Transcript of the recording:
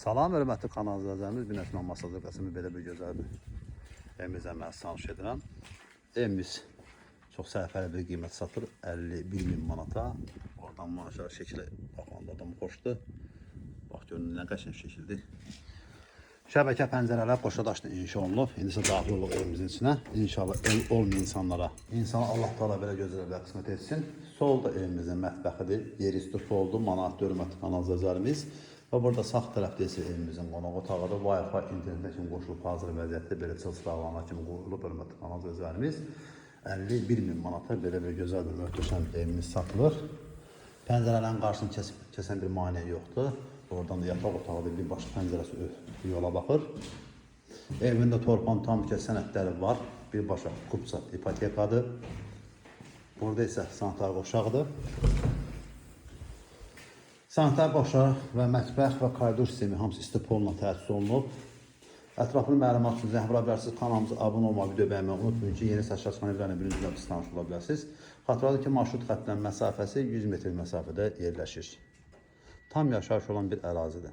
Salam, hörmətli kanal izləyicilərimiz, Günəşman Masaj Qasımı belə bir gözəldir. Evimizə mən tanış edirəm. Evimiz çox sərfəli bir qiymət satır, 51.000 manata. Oradan maaşlar şəkili baxanda adam xoşdur. Bax görün nə qəşəng şəkildir. Şəbəkə pəncərələr qoşa daşla inşa olunub. İndi isə daxil oluq evimizin içinə. İnşallah ev olmayan insanlara, Allah Teala belə gözəlliklər qismət etsin. Solda evimizin mətbəxidir. Yeri üstü soldu, manat hörmətli kanal izləyicilərimiz. Və burada sağ tərəfdə isə evimizin qonaq otağıdır. Wi-Fi internet kimi qoşulub hazır vəziyyətdə belə çılçıraqlarına kimi qoyulub hörmətli kanal izləyicilərimiz. 51.000 manata belə bir gözəl bir möhtəşəm evimiz satılır. Pəncərələrin qarşısını kəsən bir maneə yoxdur. Oradan da yataq otağıdır, bir başqa pəncərəsi yola baxır. Evində torpaq tam sənədləri var. Birbaşa kupça ipotekadır. Burada isə sanitar qoşağıdır. Sanitar qoşaq və mətbəx və koridor sistemi hamısı istipolla təsis olunub. Ətrafını məlumat üçün zəng vura bilərsiniz. Kanalımıza abunə olmağı, video bəyənməyi unutmayın ki, yeni saçlar çıxan evlərlə birinci növbədə tanış ola bilərsiniz. Xatırladım ki, marşrut xətlərin məsafəsi 100 metr məsafədə yerləşir. Tam yaşayış olan bir ərazidir.